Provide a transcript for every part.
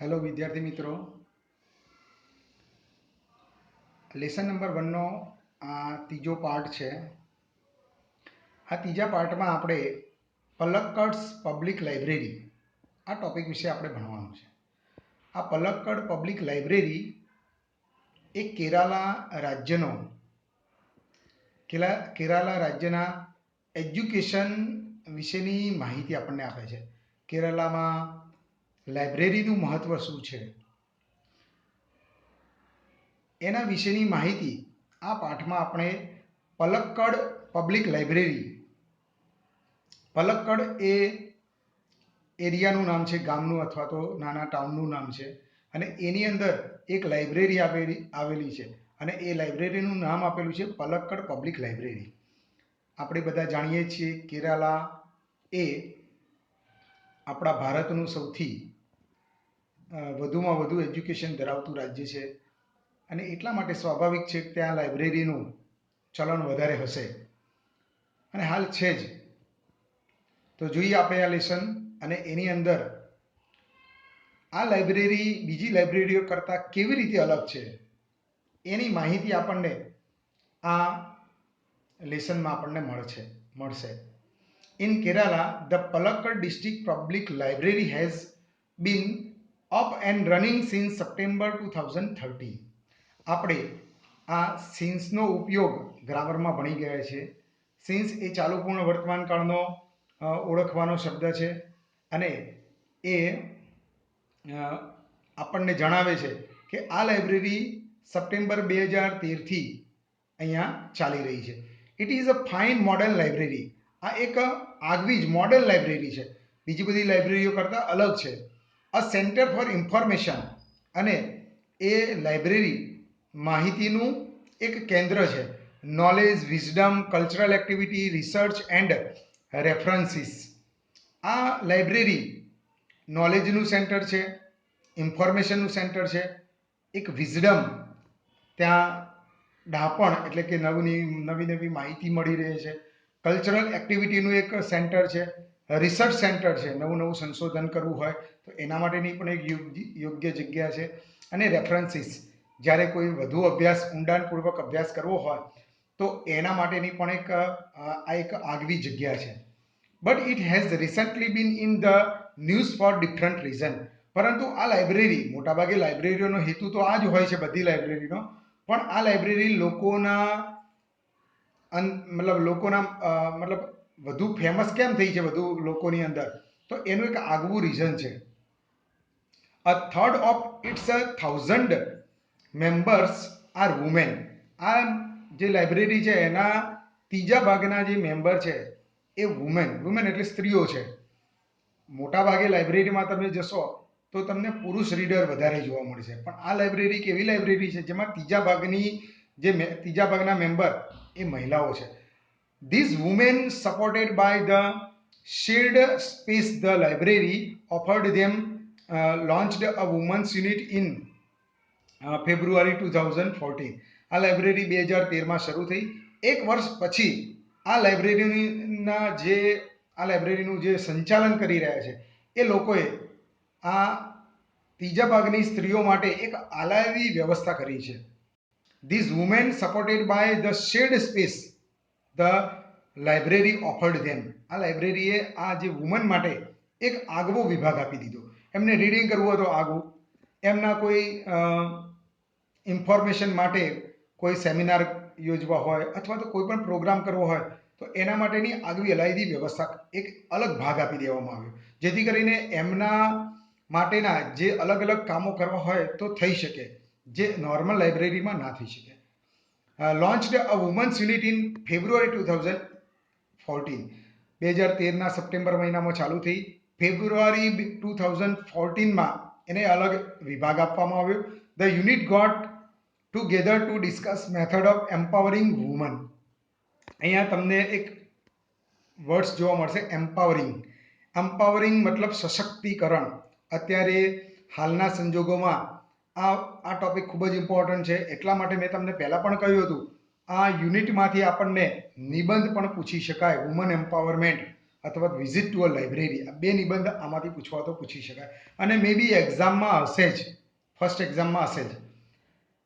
Hello વિદ્યાર્થી મિત્રો, lesson number 1નો આ ત્રીજો પાર્ટ છે. આ ત્રીજા પાર્ટમાં આપણે પલક્કડ્સ પબ્લિક લાઇબ્રેરી આ ટોપિક વિશે આપણે ભણવાનું છે. આ પલક્કડ પબ્લિક લાઇબ્રેરી એ કેરાલા રાજ્યના એજ્યુકેશન વિશેની માહિતી આપણને આપે છે. કેરાલામાં લાઇબ્રેરીનું મહત્ત્વ શું છે એના વિશેની માહિતી આ પાઠમાં આપણે પલક્કડ પબ્લિક લાઇબ્રેરી, પલક્કડ એ એરિયાનું નામ છે, ગામનું અથવા તો નાના ટાઉનનું નામ છે, અને એની અંદર એક લાઇબ્રેરી આવેલી છે અને એ લાઇબ્રેરીનું નામ આપેલું છે પલક્કડ પબ્લિક લાઇબ્રેરી. આપણે બધા જાણીએ છીએ કેરાલા એ આપણા ભારતનું સૌથી વધુમાં વધુ એજ્યુકેશન ધરાવતું રાજ્ય છે અને એટલા માટે સ્વાભાવિક છે કે ત્યાં લાઇબ્રેરીનું ચલણ વધારે હશે અને હાલ છે જ. તો જોઈએ આપણે આ લેસન અને એની અંદર આ લાઇબ્રેરી બીજી લાઇબ્રેરીઓ કરતાં કેવી રીતે અલગ છે એની માહિતી આપણને આ લેસનમાં આપણને મળશે. In Kerala, the Palakkad District Public Library has been up and running since September 2013. આપણે આ સિન્સનો ઉપયોગ ગ્રામરમાં ભણી ગયા છે. સિન્સ એ ચાલુ પૂર્ણ વર્તમાન કાળનો ઓળખવાનો શબ્દ છે અને એ આપણને જણાવે છે કે આ લાઇબ્રેરી સપ્ટેમ્બર 2013થી અહીંયા ચાલી રહી છે. It is a fine model library. આ એક આગવી જ મોડેલ લાઇબ્રેરી છે, બીજી બધી લાઇબ્રેરીઓ કરતાં અલગ છે. અ સેન્ટર ફોર ઇન્ફોર્મેશન, અને એ લાઇબ્રેરી માહિતીનું એક કેન્દ્ર છે. Knowledge, wisdom, cultural activity, research and references. આ લાઇબ્રેરી નોલેજનું સેન્ટર છે, ઇન્ફોર્મેશનનું સેન્ટર છે, એક વિઝડમ, ત્યાં ડાપણ એટલે કે નવી માહિતી મળી રહે છે, કલ્ચરલ એક્ટિવિટીનું એક સેન્ટર છે, રિસર્ચ સેન્ટર છે, નવું સંશોધન કરવું હોય તો એના માટેની પણ એક યોગ્ય જગ્યા છે, અને રેફરન્સીસ, જ્યારે કોઈ વધુ ઊંડાણપૂર્વક અભ્યાસ કરવો હોય તો એના માટેની પણ એક આગવી જગ્યા છે. But it has recently been in the news for different reason. પરંતુ આ લાઇબ્રેરી, મોટાભાગે લાઇબ્રેરીઓનો હેતુ તો આ જ હોય છે, બધી લાઇબ્રેરીનો, પણ આ લાઇબ્રેરી લોકોના વધુ ફેમસ કેમ થઈ છે વધુ લોકોની અંદર, તો એનું એક આગવું રીઝન છે. A third of its 1000 members are women. આ જે લાઇબ્રેરી છે એના ત્રીજા ભાગના જે મેમ્બર છે એ વુમેન એટલે સ્ત્રીઓ છે. મોટાભાગે લાઇબ્રેરીમાં તમે જશો તો તમને પુરુષ રીડર વધારે જોવા મળશે, પણ આ લાઇબ્રેરી એક એવી લાઇબ્રેરી છે જેમાં ત્રીજા ભાગના મેમ્બર એ મહિલાઓ છે. These women, supported by the shared space the library offered them, launched a women's unit in February 2014. આ લાઇબ્રેરી 2013માં શરૂ થઈ. એક વર્ષ પછી આ લાઇબ્રેરીનું જે સંચાલન કરી રહ્યા છે એ લોકોએ આ ત્રીજા ભાગની સ્ત્રીઓ માટે એક આલાયદી વ્યવસ્થા કરી છે. These women, supported by the shared space the library offered them. આ લાઇબ્રેરીએ આ જે વુમન માટે એક આગવો વિભાગ આપી દીધો. એમને રીડિંગ કરવું હોય તો આગવું, એમના કોઈ ઇન્ફોર્મેશન માટે કોઈ સેમિનાર યોજવા હોય અથવા તો કોઈ પણ પ્રોગ્રામ કરવો હોય તો એના માટેની આગવી અલાયદી વ્યવસ્થા એક અલગ ભાગ આપી દેવામાં આવ્યો, જેથી કરીને એમના માટેના જે અલગ અલગ કામો કરવા હોય તો થઈ શકે, જે નોર્મલ લાઇબ્રેરીમાં ના થઈ શકે. Launched a women's unit in February 2014. 2013ના September મહિનામાં ચાલુ થઈ. ફેબ્રુઆરી 2014માં એને અલગ વિભાગ આપવામાં આવ્યો. The unit got together to discuss method of empowering women. અહીંયા તમને એક વર્ડ્સ જોવા મળશે, એમ્પાવરિંગ મતલબ સશક્તિકરણ. અત્યારે હાલના સંજોગોમાં આ ટોપિક ખૂબ જ ઇમ્પોર્ટન્ટ છે, એટલા માટે મેં તમને પહેલાં પણ કહ્યું હતું આ યુનિટમાંથી આપણને નિબંધ પણ પૂછી શકાય, વુમન એમ્પાવરમેન્ટ અથવા વિઝિટ ટુ અ લાઇબ્રેરી, આ બે નિબંધ આમાંથી પૂછવા તો પૂછી શકાય અને મે બી એક્ઝામમાં હશે જ, ફર્સ્ટ એક્ઝામમાં હશે જ.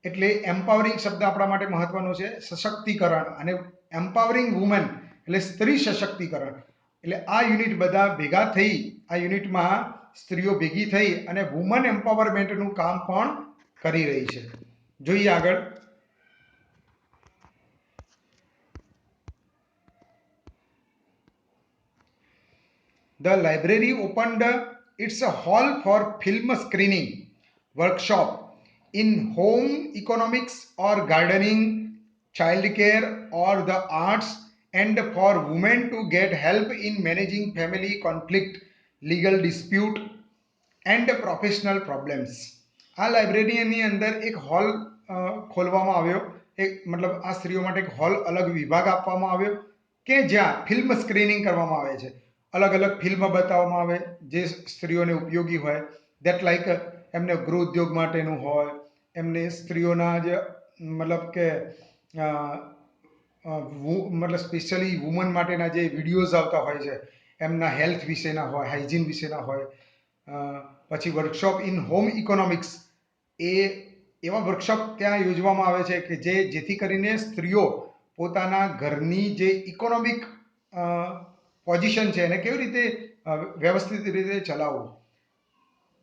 એટલે એમ્પાવરિંગ શબ્દ આપણા માટે મહત્વનો છે, સશક્તિકરણ અને એમ્પાવરિંગ વુમન એટલે સ્ત્રી સશક્તિકરણ. એટલે આ યુનિટ બધા ભેગા થઈ, આ યુનિટમાં સ્ત્રીઓ ભેગી થઈ અને વુમન એમ્પાવરમેન્ટનું કામ પણ કરી રહી છે. જોઈએ આગળ. The library opened its hall for film screening, workshop in home economics or gardening, childcare or the arts, and for women to get help in managing family conflict, legal dispute and professional problems. આ લાઇબ્રેરીની અંદર એક hall ખોલવામાં આવ્યો, એક મતલબ આ સ્ત્રીઓ માટે એક હોલ અલગ વિભાગ આપવામાં આવ્યો કે જ્યાં ફિલ્મ સ્ક્રીનિંગ કરવામાં આવે છે, અલગ અલગ ફિલ્મ બતાવવામાં આવે જે સ્ત્રીઓને ઉપયોગી હોય. દેટ લાઈક એમને ગૃહ ઉદ્યોગ માટેનું હોય, એમને સ્ત્રીઓના જે મતલબ કે મતલબ સ્પેશિયલી વુમન માટેના જે વિડીયોઝ આવતા હોય છે, એમના હેલ્થ વિશેના હોય, હાઇજીન વિશેના હોય. પછી વર્કશોપ ઇન હોમ ઇકોનોમિક્સ, એ એવા વર્કશોપ ત્યાં યોજવામાં આવે છે કે જેથી કરીને સ્ત્રીઓ પોતાના ઘરની જે ઇકોનોમિક પોઝિશન છે એને કેવી રીતે વ્યવસ્થિત રીતે ચલાવવું.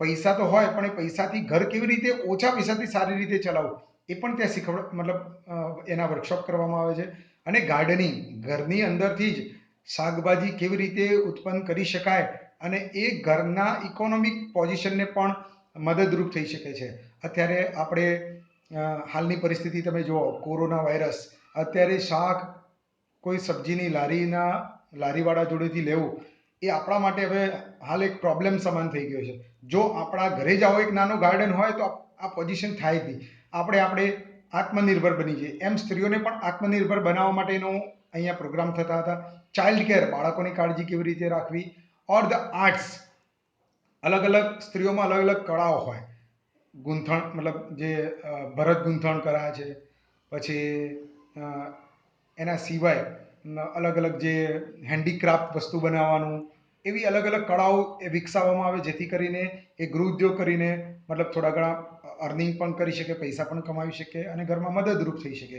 પૈસા તો હોય પણ એ પૈસાથી ઘર કેવી રીતે ઓછા પૈસાથી સારી રીતે ચલાવવું એ પણ ત્યાં મતલબ એના વર્કશોપ કરવામાં આવે છે. અને ગાર્ડનિંગ, ઘરની અંદરથી જ શાકભાજી કેવી રીતે ઉત્પન્ન કરી શકાય અને એ ઘરના ઇકોનોમિક પોઝિશનને પણ મદદરૂપ થઈ શકે છે. અત્યારે આપણે હાલની પરિસ્થિતિ તમે જુઓ, કોરોના વાયરસ, અત્યારે શાક કોઈ સબ્જીની લારીવાળા જોડેથી લેવું એ આપણા માટે હવે હાલ એક પ્રોબ્લેમ સમાન થઈ ગયો છે. જો આપણા ઘરે જ આવો એક નાનો ગાર્ડન હોય તો આ પોઝિશન થાય જ નહીં. આપણે આત્મનિર્ભર બની જઈએ. એમ સ્ત્રીઓને પણ આત્મનિર્ભર બનાવવા માટેનો અહીંયા પ્રોગ્રામ થતા હતા. ચાઇલ્ડ કેર, બાળકોની કાળજી કેવી રીતે રાખવી, ઓર ધ આર્ટ્સ, અલગ અલગ સ્ત્રીઓમાં અલગ અલગ કળાઓ હોય. ગૂંથણ મતલબ જે ભરત ગૂંથણ કરાય છે, પછી એના સિવાય અલગ અલગ જે હેન્ડીક્રાફ્ટ વસ્તુ બનાવવાનું, એવી અલગ અલગ કળાઓ એ વિકસાવવામાં આવે જેથી કરીને એ ગૃહ ઉદ્યોગ કરીને મતલબ થોડા ઘણા અર્નિંગ પણ કરી શકે, પૈસા પણ કમાવી શકે અને ઘરમાં મદદરૂપ થઈ શકે.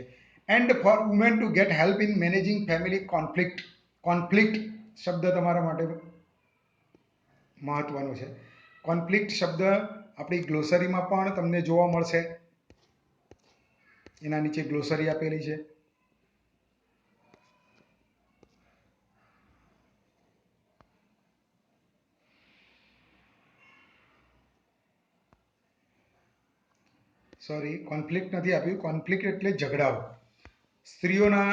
And for women to get help in managing family conflict. Conflict શબ્દ તમારા માટે મહત્વનો છે. કોન્ફ્લિક્ટ શબ્દ આપણી ગ્લોસરીમાં પણ તમને જોવા મળશે. એના નીચે ગ્લોસરી આપેલી છે. સોરી, કોન્ફ્લિક્ટ નથી આપ્યું. કોન્ફ્લિક્ટ એટલે ઝઘડાઓ. સ્ત્રીઓના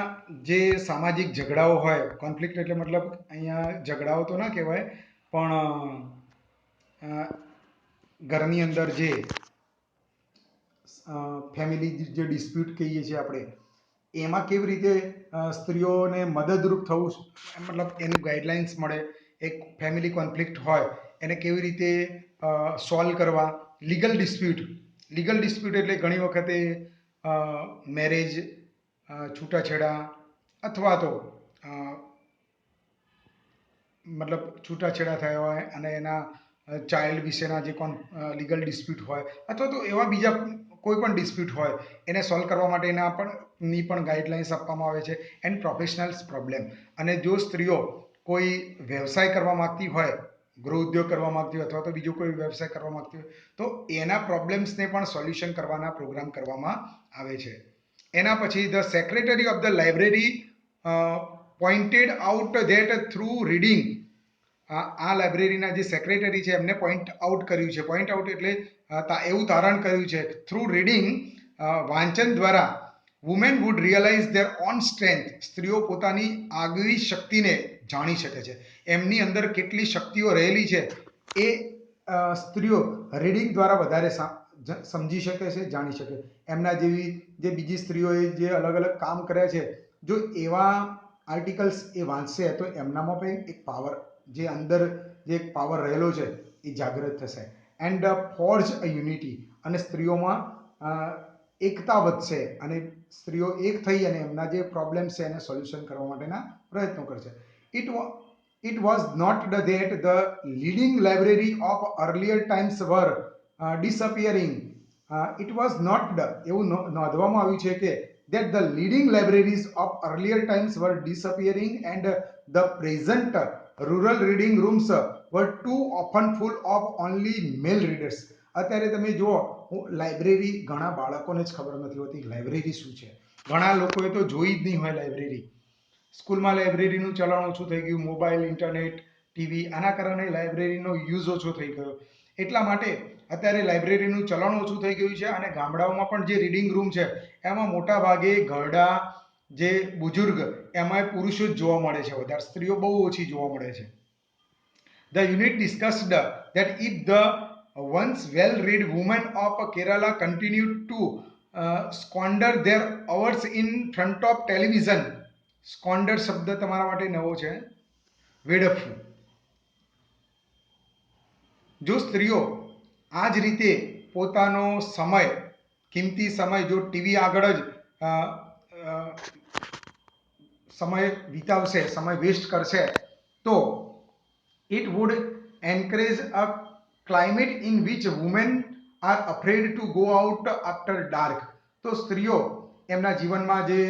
જે સામાજિક ઝઘડાઓ હોય, કોન્ફ્લિક્ટ એટલે મતલબ અહીંયા ઝઘડાઓ તો ના કહેવાય પણ ઘરની અંદર જે ફેમિલી જે ડિસ્પ્યુટ કહીએ છીએ આપણે, એમાં કેવી રીતે સ્ત્રીઓને મદદરૂપ થવું, મતલબ એનું ગાઈડલાઇન્સ મળે. એક ફેમિલી કોન્ફ્લિક્ટ હોય એને કેવી રીતે સોલ્વ કરવા. લીગલ ડિસ્પ્યુટ એટલે ઘણી વખતે મેરેજ, છૂટાછેડા અથવા તો મતલબ છૂટાછેડા થયા હોય અને એના ચાઇલ્ડ વિશેના જે લીગલ ડિસ્પ્યુટ હોય અથવા તો એવા બીજા કોઈ પણ ડિસ્પ્યુટ હોય એને સોલ્વ કરવા માટેના પણ ગાઈડલાઇન્સ આપવામાં આવે છે. એન્ડ પ્રોફેશનલ્સ પ્રોબ્લેમ, અને જો સ્ત્રીઓ કોઈ વ્યવસાય કરવા માગતી હોય, ગૃહ ઉદ્યોગ કરવા માગતી હોય અથવા તો બીજો કોઈ વ્યવસાય કરવા માગતી હોય તો એના પ્રોબ્લેમ્સને પણ સોલ્યુશન કરવાના પ્રોગ્રામ કરવામાં આવે છે. એના પછી the secretary of the library pointed out that through reading, આ લાઇબ્રેરીના જે સેક્રેટરી છે એમને પોઈન્ટ આઉટ કર્યું છે. પોઈન્ટ આઉટ એટલે એવું તારણ કર્યું છે થ્રુ રીડિંગ, વાંચન દ્વારા women would realise their own strength, સ્ત્રીઓ પોતાની આગવી શક્તિને જાણી શકે છે. એમની અંદર કેટલી શક્તિઓ રહેલી છે એ સ્ત્રીઓ રીડિંગ દ્વારા વધારે સમજી શકે છે, જાણી શકે. એમના જેવી જે બીજી સ્ત્રીઓએ જે અલગ અલગ કામ કર્યા છે, જો એવા આર્ટિકલ્સ એ વાંચશે તો એમનામાં પણ એક પાવર, જે અંદર જે એક પાવર રહેલો છે એ જાગૃત થશે. એન્ડ ફોર્જ અ યુનિટી, અને સ્ત્રીઓમાં એકતા વધશે અને સ્ત્રીઓ એક થઈ અને એમના જે પ્રોબ્લેમ્સ છે એને સોલ્યુશન કરવા માટેના પ્રયત્નો કરશે. it was not that the leading library of earlier times were disappearing. It was not એવું નોંધવામાં આવ્યું છે કે that the leading libraries of earlier times were disappearing and the present rural reading rooms were too often full of only male readers. અત્યારે તમે જુઓ library ઘણા બાળકોને જ ખબર નથી હોતી લાઇબ્રેરી શું છે. ઘણા લોકોએ તો જોઈ જ નહીં હોય લાઇબ્રેરી. સ્કૂલમાં લાઇબ્રેરીનું ચલણ ઓછું થઈ ગયું, મોબાઈલ, ઇન્ટરનેટ, ટીવી, આના કારણે લાઇબ્રેરીનો યુઝ ઓછો થઈ ગયો. એટલા માટે અત્યારે લાઇબ્રેરીનું ચલણ ઓછું થઈ ગયું છે અને ગામડાઓમાં પણ જે રીડિંગ રૂમ છે એમાં મોટા ભાગે ઘરડા, જે બુજુર્ગ, એમાં પુરુષો જ જોવા મળે છે, વધારે સ્ત્રીઓ બહુ ઓછી જોવા મળે છે. The unit discussed that if the once well-read women of Kerala continued to squander their hours in front of television. સ્કોન્ડર શબ્દ તમારા માટે નવો છે, વેડફવું. જો સ્ત્રીઓ આ જ રીતે પોતાનો સમય, કિંમતી સમય જો ટીવી આગળ જ સમય વિતાવશે, સમય વેસ્ટ કરશે, તો it would encourage a climate in which women are afraid to go out after dark. તો સ્ત્રીઓ એમના જીવનમાં જે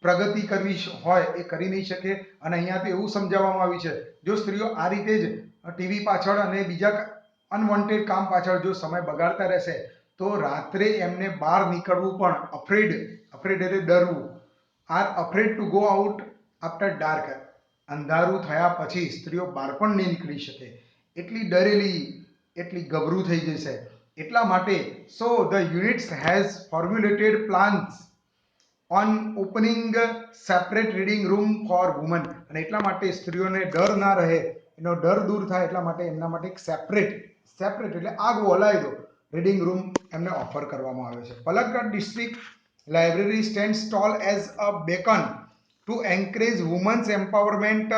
પ્રગતિ કરવી હોય એ કરી નહીં શકે. અને અહીંયા તો એવું સમજાવવામાં આવ્યું છે જો સ્ત્રીઓ આ રીતે જ ટીવી પાછળ અને બીજા અનવોન્ટેડ કામ પાછળ જો સમય બગાડતા રહેશે તો રાત્રે એમને બહાર નીકળવું પણ અફ્રેડ એટલે ડરવું, are afraid to go out after dark, અંધારું થયા પછી સ્ત્રીઓ બહાર પણ નહીં નીકળી શકે, એટલી ડરેલી, એટલી ગભરું થઈ જશે. એટલા માટે so the units has formulated plans on opening separate reading room for woman. અને એટલા માટે સ્ત્રીઓને ડર ના રહે, એનો ડર દૂર થાય એટલા માટે એમના માટે એક સેપરેટ એટલે આગવો અલાયદો રીડિંગ રૂમ એમને ઓફર કરવામાં આવે છે. Palakkad district library stands tall as a beacon to encourage women's empowerment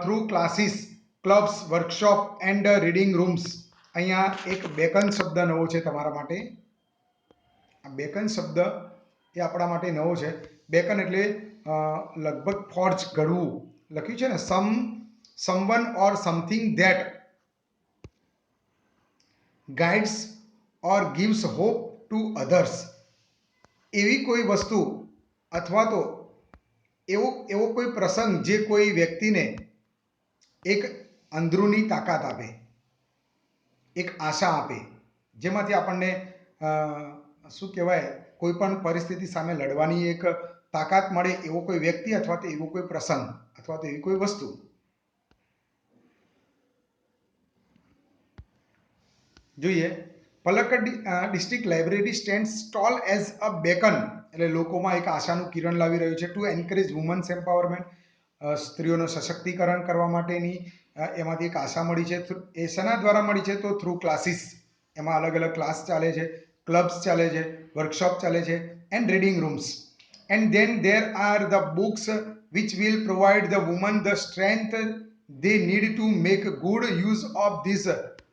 through classes, clubs, workshop and reading rooms. અહીંયા એક બેકન શબ્દ નવો છે તમારા માટે. આ બેકન શબ્દ એ આપણા માટે નવો છે. બેકન એટલે લગભગ ફોર્જ, ઘડવું લખ્યું છે ને, someone or something that guides or gives hope to others. એવી કોઈ વસ્તુ અથવા તો એવો કોઈ પ્રસંગ જે કોઈ વ્યક્તિને એક અંદરૂની તાકાત આપે, એક આશા આપે, જેમાંથી આપણને શું કહેવાય, કોઈ પણ પરિસ્થિતિ સામે લડવાની એક તાકાત મળે, એવો કોઈ વ્યક્તિ અથવા તો એવો કોઈ પ્રસંગ અથવા તો એવી કોઈ વસ્તુ. જોઈએ, Palakkad district library stands tall as a bacon એટલે લોકોમાં એક આશાનું કિરણ લાવી રહ્યું છે. ટુ એન્કરેજ વુમન્સ એમ્પાવરમેન્ટ, સ્ત્રીઓનું સશક્તિકરણ કરવા માટેની એમાંથી એક આશા મળી છે. એ શેના દ્વારા મળી છે? તો થ્રુ ક્લાસીસ, એમાં અલગ અલગ ક્લાસ ચાલે છે, ક્લબ્સ ચાલે છે, વર્કશોપ ચાલે છે, and reading rooms. And then there are the books which will provide the woman the strength they need to make good use of this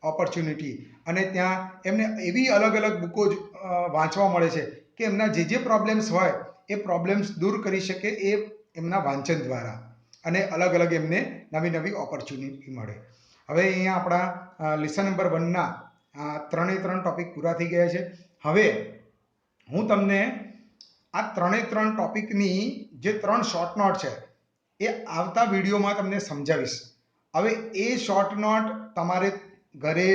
opportunity. અને ત્યાં એમને એવી અલગ અલગ બુકો વાંચવા મળે છે કે એમના જે પ્રોબ્લેમ્સ હોય એ પ્રોબ્લેમ્સ દૂર કરી શકે એ એમના વાંચન દ્વારા, અને અલગ અલગ એમને નવી નવી ઓપોર્ચ્યુનિટી મળે. હવે અહીંયા આપણા લેસન નંબર 1ના 3 ટોપિક પૂરા થઈ ગયા છે. હવે હું તમને આ 3 ટોપિકની જે 3 શોર્ટ નોટ છે એ આવતા વિડીયોમાં તમને સમજાવીશ. હવે એ શોર્ટ નોટ તમારે ઘરે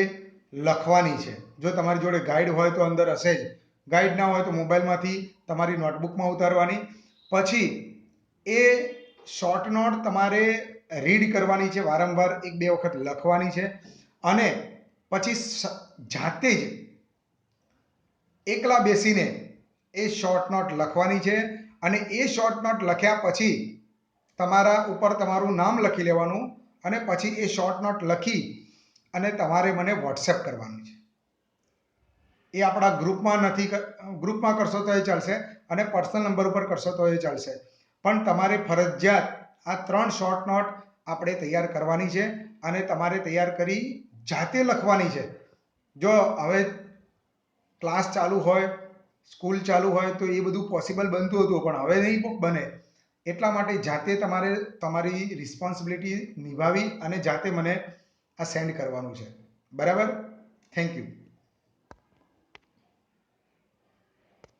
લખવાની છે. જો તમારી જોડે ગાઈડ હોય તો અંદર હશે જ, ગાઈડ ના હોય તો મોબાઈલમાંથી તમારી નોટબુકમાં ઉતારવાની. પછી એ શોર્ટ નોટ તમારે રીડ કરવાની છે, વારંવાર 1-2 વખત લખવાની છે, અને પછી જાતે જ એકલા બેસીને એ શોર્ટ નોટ લખવાની છે. અને એ શોર્ટ નોટ લખ્યા પછી તમારા ઉપર તમારું નામ લખી લેવાનું, અને પછી એ શોર્ટ નોટ લખી અને તમારે મને વોટ્સએપ કરવાનું છે. એ આપણા ગ્રુપમાં કરશો તો એ ચાલશે, અને પર્સનલ નંબર ઉપર કરશો તો એ ચાલશે, પણ તમારે ફરજિયાત આ 3 શોર્ટ નોટ આપણે તૈયાર કરવાની છે અને તમારે તૈયાર કરી જાતે લખવાની છે. જો હવે ક્લાસ ચાલુ હોય, સ્કૂલ ચાલુ હોય તો એ બધું પોસિબલ બનતું હતું, પણ હવે નહીં બને. એટલા માટે જાતે તમારે તમારી રિસ્પોન્સિબિલિટી નિભાવી અને જાતે મને આ સેન્ડ કરવાનું છે. બરાબર? Thank you.